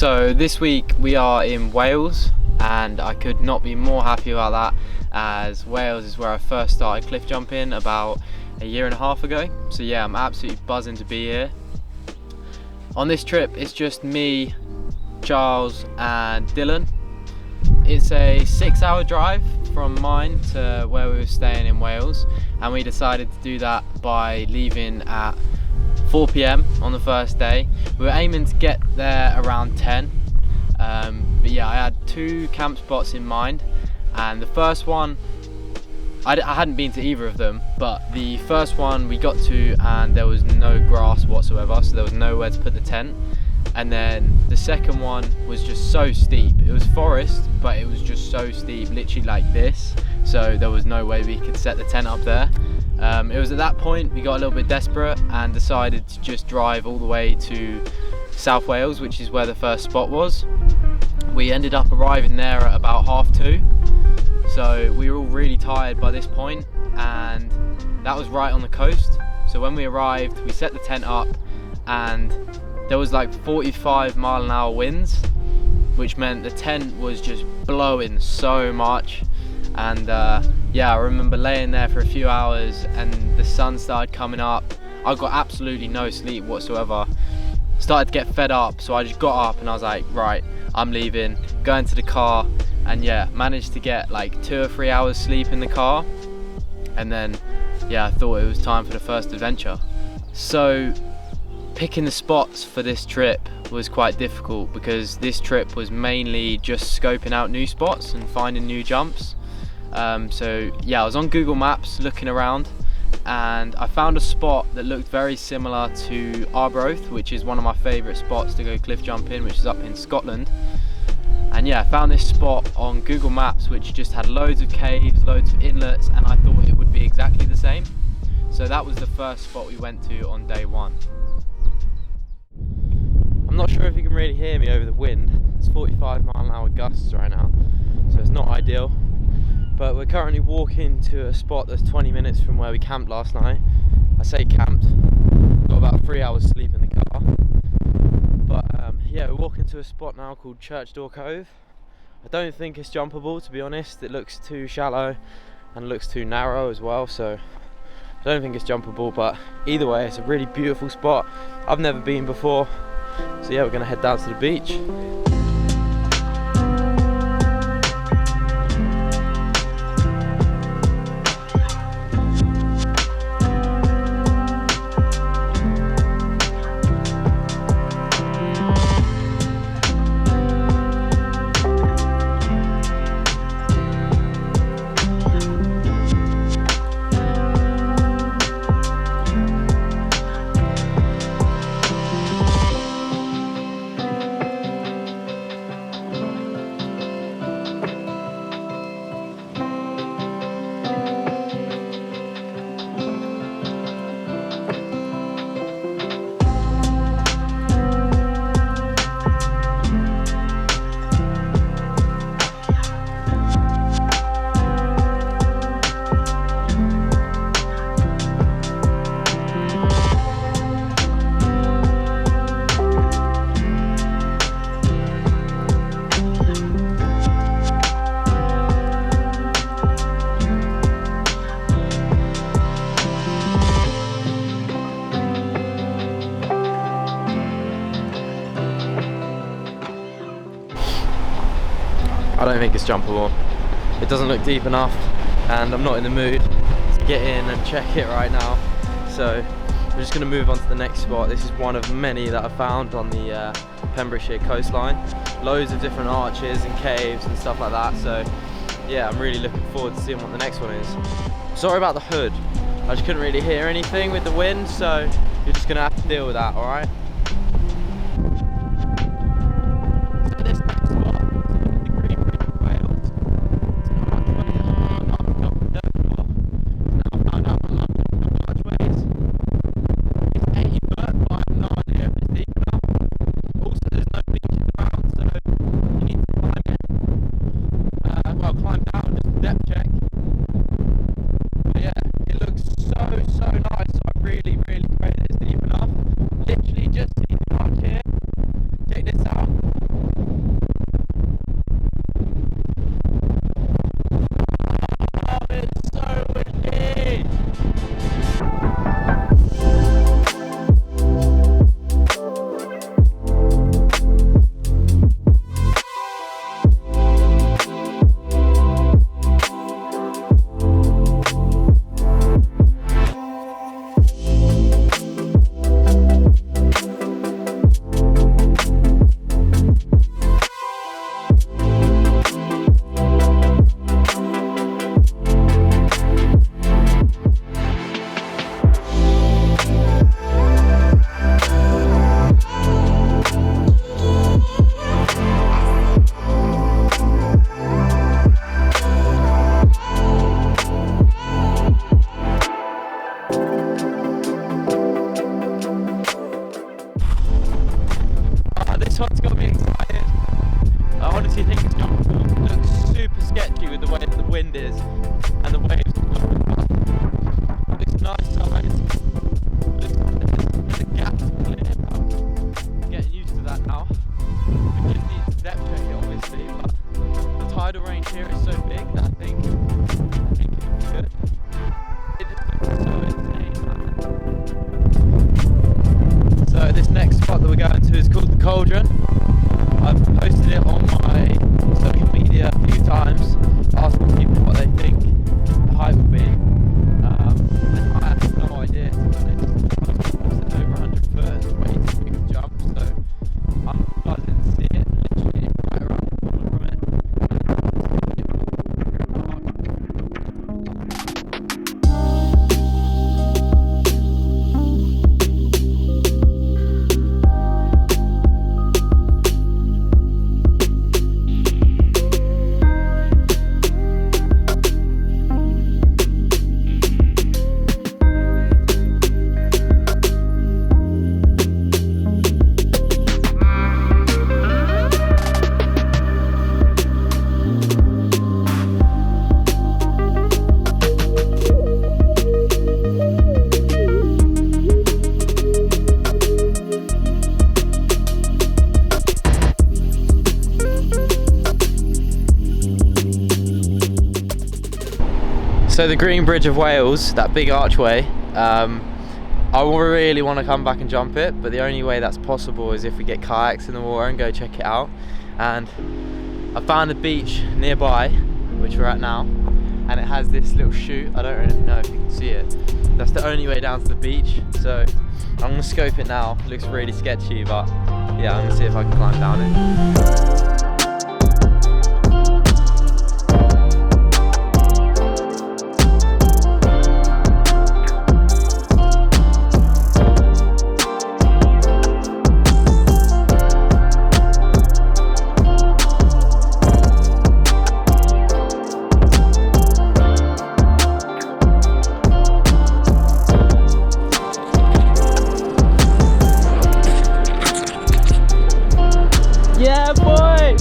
So this week we are in Wales, and I could not be more happy about that, as Wales is where I first started cliff jumping about a year and a half ago. So yeah, I'm absolutely buzzing to be here. On this trip it's just me, Charles and Dylan. It's a 6-hour drive from mine to where we were staying in Wales, and we decided to do that by leaving at 4 p.m. on the first day. We were aiming to get there around 10, but yeah, I had 2 camp spots in mind, and the first one, I hadn't been to either of them, but the first one we got to and there was no grass whatsoever, so there was nowhere to put the tent. And then the second one was just so steep. It was forest, but it was just so steep, literally like this, so there was no way we could set the tent up there. It was at that point we got a little bit desperate and decided to just drive all the way to South Wales, which is where the first spot was. We ended up arriving there at about 2:30, so we were all really tired by this point, and that was right on the coast. So when we arrived, we set the tent up, and there was like 45-mile-an-hour winds, which meant the tent was just blowing so much. And yeah, I remember laying there for a few hours and the sun started coming up. I got absolutely no sleep whatsoever. Started to get fed up, so I just got up and I was like, right, I'm leaving, going to the car. And yeah, managed to get like 2 or 3 hours sleep in the car. And then yeah, I thought it was time for the first adventure. So picking the spots for this trip was quite difficult, because this trip was mainly just scoping out new spots and finding new jumps. So yeah, I was on Google Maps looking around, and I found a spot that looked very similar to Arbroath, which is one of my favourite spots to go cliff jumping, which is up in Scotland. And yeah, I found this spot on Google Maps which just had loads of caves, loads of inlets, and I thought it would be exactly the same. So that was the first spot we went to on day 1. I'm not sure if you can really hear me over the wind. It's 45-mile-an-hour gusts right now, so it's not ideal. But we're currently walking to a spot that's 20 minutes from where we camped last night. I say camped, got about 3 hours sleep in the car. But yeah, we're walking to a spot now called Cove. I don't think it's jumpable, to be honest. It looks too shallow and looks too narrow as well, so I don't think it's jumpable. But either way, it's a really beautiful spot. I've never been before, so yeah, we're gonna head down to the beach. I don't think it's jumpable. It doesn't look deep enough, and I'm not in the mood to get in and check it right now. So we're just going to move on to the next spot. This is one of many that I found on the Pembrokeshire coastline. Loads of different arches and caves and stuff like that. So yeah, I'm really looking forward to seeing what the next one is. Sorry about the hood. I just couldn't really hear anything with the wind, so you're just going to have to deal with that, alright? obviously think it's jumpable. It looks super sketchy with the way the wind is and the waves. But it's nice size. There's a gap to clear. I'm getting used to that now. We just need to depth check it obviously, but the tidal range here is so big that I think it'll be good. It just looks so insane, man. So this next spot that we're going to is called the Cauldron. I've posted it on my social media a few times, asking people what they think the height will be. And I have no idea. It's over 100 foot and it's way too big to jump, so I'm buzzing to see it, literally right around the corner from it. So the Green Bridge of Wales, that big archway, I really want to come back and jump it, but the only way that's possible is if we get kayaks in the water and go check it out. And I found a beach nearby, which we're at now, and it has this little chute. I don't really know if you can see it. That's the only way down to the beach, so I'm going to scope it now. It looks really sketchy, but yeah, I'm going to see if I can climb down it. Yeah, boy!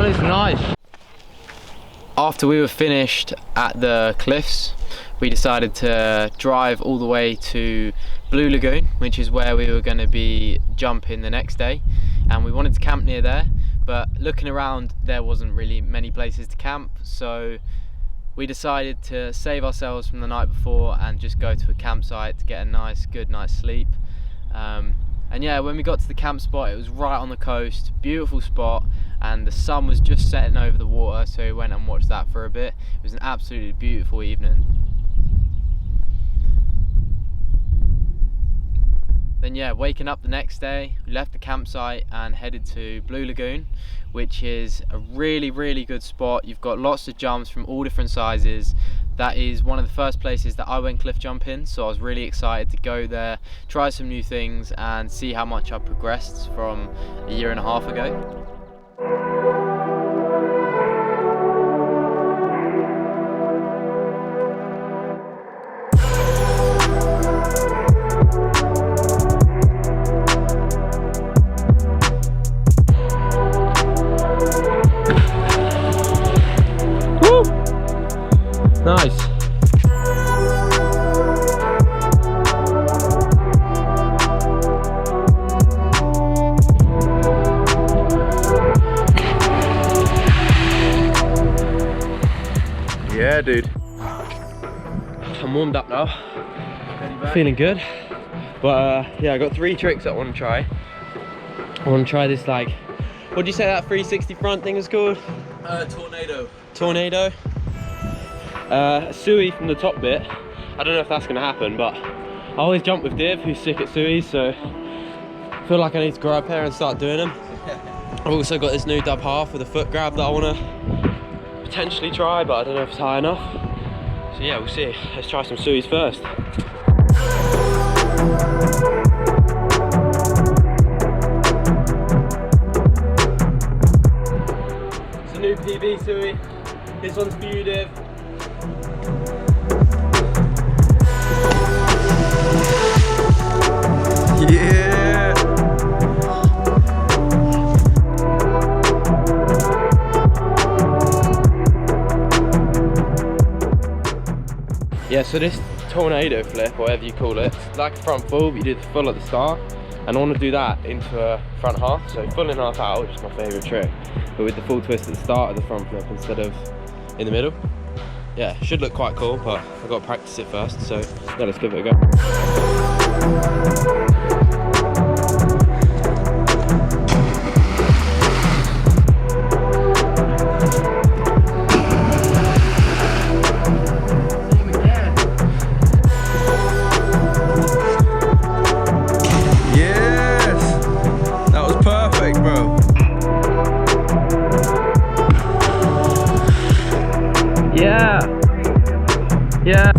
That is nice. After we were finished at the cliffs, we decided to drive all the way to Blue Lagoon, which is where we were going to be jumping the next day, and we wanted to camp near there, but looking around there wasn't really many places to camp, so we decided to save ourselves from the night before and just go to a campsite to get a good night's sleep. And yeah, when we got to the camp spot, it was right on the coast, beautiful spot, and the sun was just setting over the water, so we went and watched that for a bit. It was an absolutely beautiful evening. Then yeah, waking up the next day, we left the campsite and headed to Blue Lagoon, which is a really good spot. You've got lots of jumps from all different sizes. That is one of the first places that I went cliff jumping, so I was really excited to go there, try some new things and see how much I've progressed from a year and a half ago. Nice. Yeah, dude. I'm warmed up now. Feeling good. But yeah, I got 3 tricks that I want to try. I want to try this, like, what do you say that 360 front thing is called? Tornado. Tornado. Suey from the top bit. I don't know if that's going to happen, but I always jump with Div, who's sick at Suey, so I feel like I need to go up here and start doing them. I've also got this new dub half with a foot grab that I want to potentially try, but I don't know if it's high enough. So yeah, we'll see. Let's try some Sueys first. It's a new PB Suey. This one's for you, Div. Yeah. Yeah, so this tornado flip, or whatever you call it, it's like a front full, but you do the full at the start. And I want to do that into a front half, so full and half out, which is my favourite trick. But with the full twist at the start of the front flip instead of in the middle. Yeah, should look quite cool, but I've got to practice it first, so yeah, let's give it a go. Yeah.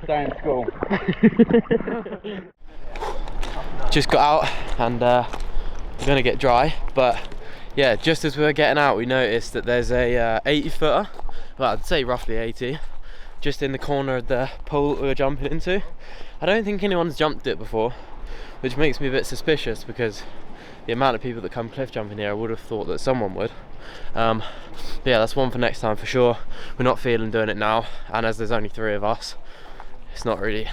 Stay in school. Just got out and we're gonna get dry, but yeah, just as we were getting out we noticed that there's a 80 footer, well I'd say roughly 80, just in the corner of the pool that we were jumping into. I don't think anyone's jumped it before, which makes me a bit suspicious because the amount of people that come cliff jumping here, I would have thought that someone would. But yeah, that's one for next time for sure. We're not feeling doing it now, and as there's only 3 of us, it's not really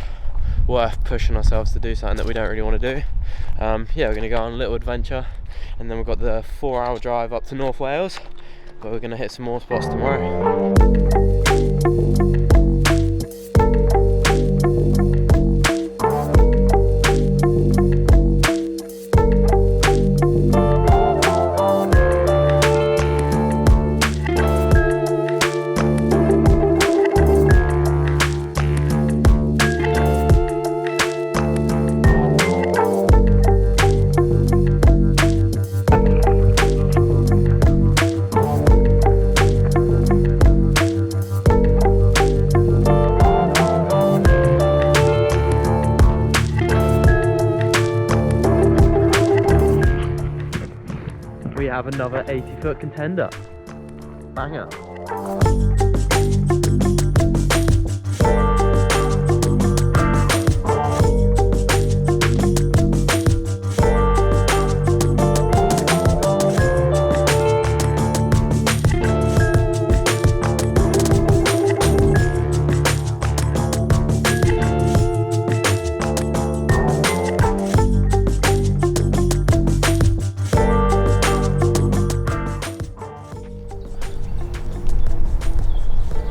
worth pushing ourselves to do something that we don't really want to do. Yeah, we're going to go on a little adventure, and then we've got the 4-hour drive up to North Wales, but we're going to hit some more spots tomorrow. have another 80-foot contender. Banger.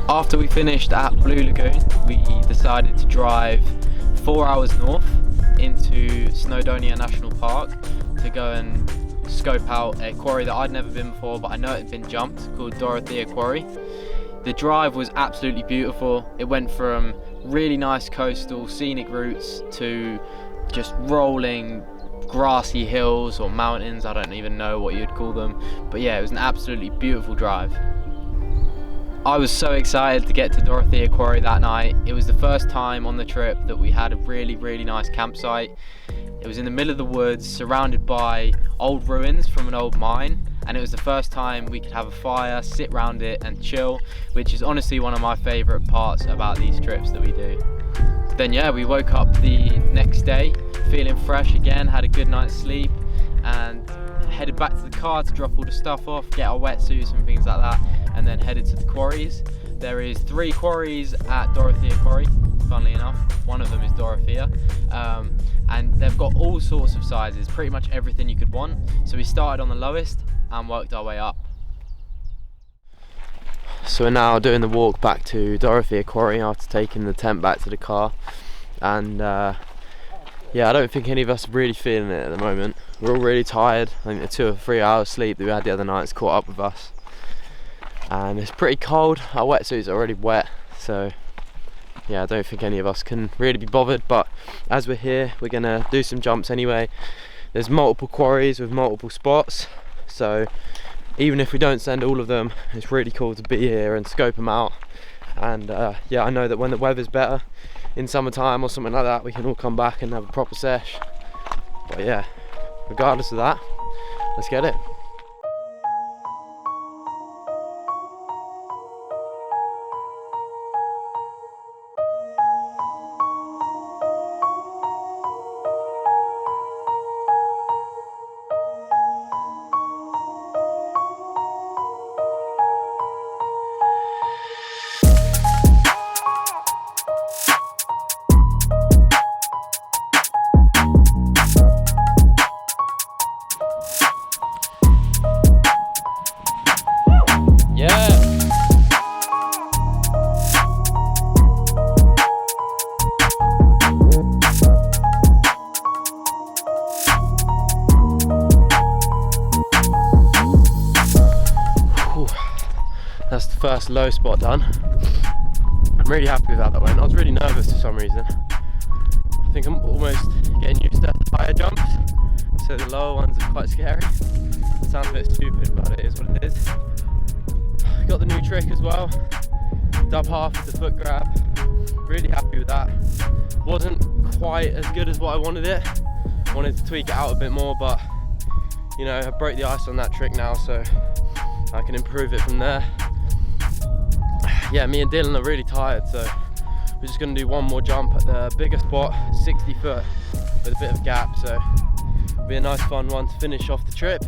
After we finished at Blue Lagoon, we decided to drive 4 hours north into Snowdonia National Park to go and scope out a quarry that I'd never been before, but I know it had been jumped, called Dorothea Quarry. The drive was absolutely beautiful. It went from really nice coastal scenic routes to just rolling grassy hills or mountains, I don't even know what you'd call them, but yeah, it was an absolutely beautiful drive. I was so excited to get to Dorothea Quarry that night. It was the first time on the trip that we had a really nice campsite. It was in the middle of the woods, surrounded by old ruins from an old mine, and it was the first time we could have a fire, sit around it and chill, which is honestly one of my favourite parts about these trips that we do. Then yeah, we woke up the next day feeling fresh again, had a good night's sleep, and headed back to the car to drop all the stuff off, get our wetsuits and things like that, and then headed to the quarries. There is 3 quarries at Dorothea Quarry, funnily enough. One of them is Dorothea, and they've got all sorts of sizes, pretty much everything you could want. So we started on the lowest and worked our way up. So we're now doing the walk back to Dorothea Quarry after taking the tent back to the car, and yeah, I don't think any of us are really feeling it at the moment. We're all really tired. I think the 2 or 3 hours sleep that we had the other night's caught up with us. And it's pretty cold. Our wetsuits are already wet, so yeah, I don't think any of us can really be bothered. But as we're here, we're gonna do some jumps anyway. There's multiple quarries with multiple spots, so even if we don't send all of them, it's really cool to be here and scope them out. And yeah, I know that when the weather's better in summertime or something like that, we can all come back and have a proper sesh. But yeah, regardless of that, let's get it. That's the first low spot done. I'm really happy with how that went. I was really nervous for some reason. I think I'm almost getting used to higher jumps, so the lower ones are quite scary. It sounds a bit stupid, but it is what it is. Got the new trick as well. Dub half with the foot grab. Really happy with that. Wasn't quite as good as what I wanted it. Wanted to tweak it out a bit more, but you know, I broke the ice on that trick now, so I can improve it from there. Yeah, me and Dylan are really tired, so we're just going to do one more jump at the bigger spot, 60 foot with a bit of gap, so it'll be a nice fun one to finish off the trip.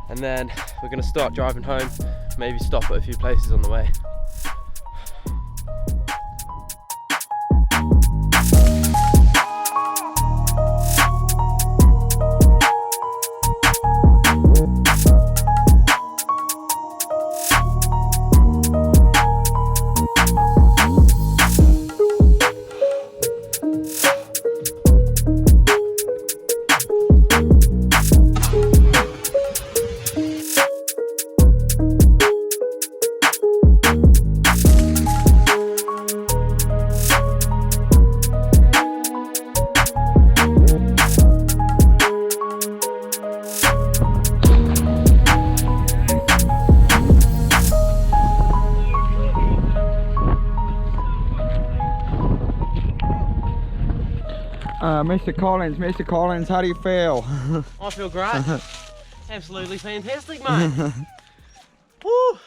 And then we're going to start driving home, maybe stop at a few places on the way. Mr. Collins, how do you feel? I feel great. Absolutely fantastic, mate. Woo!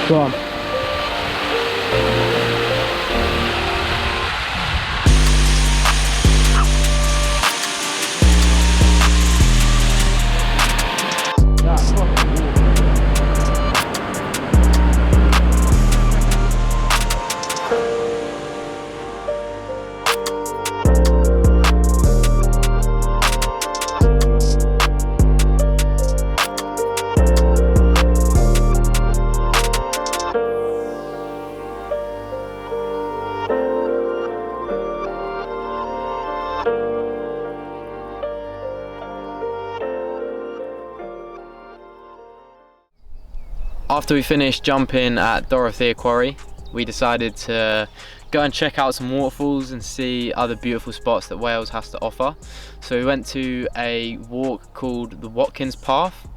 Go on. After we finished jumping at Dorothea Quarry, we decided to go and check out some waterfalls and see other beautiful spots that Wales has to offer. So we went to a walk called the Watkins Path,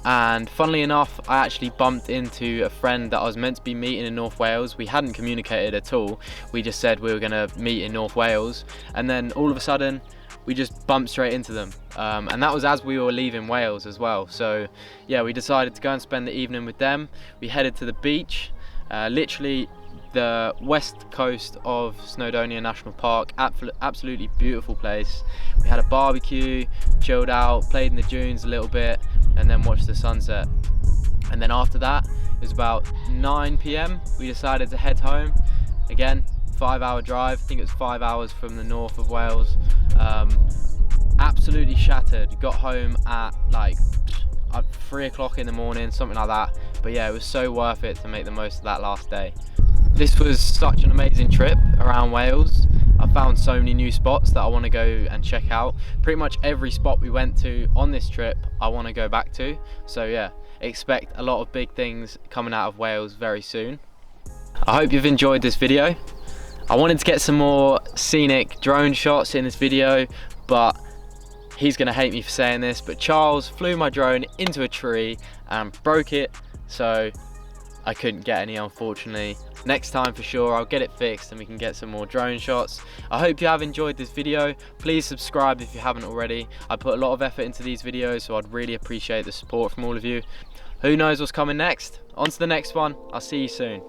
and funnily enough I actually bumped into a friend that I was meant to be meeting in North Wales. We hadn't communicated at all, we just said we were going to meet in North Wales, and then all of a sudden we just bumped straight into them, and that was as we were leaving Wales as well. So yeah, we decided to go and spend the evening with them. We headed to the beach, literally the west coast of Snowdonia National Park. Absolutely beautiful place. We had a barbecue, chilled out, played in the dunes a little bit, and then watched the sunset. And then after that, it was about 9 PM, we decided to head home. Again, 5-hour drive. I think it was 5 hours from the north of Wales. Absolutely shattered. Got home at like 3 o'clock in the morning, something like that. But yeah, it was so worth it to make the most of that last day. This was such an amazing trip around Wales. I found so many new spots that I want to go and check out. Pretty much every spot we went to on this trip I want to go back to. So yeah, expect a lot of big things coming out of Wales very soon. I hope you've enjoyed this video. I wanted to get some more scenic drone shots in this video, but he's gonna hate me for saying this, but Charles flew my drone into a tree and broke it, so I couldn't get any, unfortunately. Next time for sure I'll get it fixed and we can get some more drone shots. I hope you have enjoyed this video. Please subscribe if you haven't already. I put a lot of effort into these videos, so I'd really appreciate the support from all of you. Who knows what's coming next? On to the next one. I'll see you soon.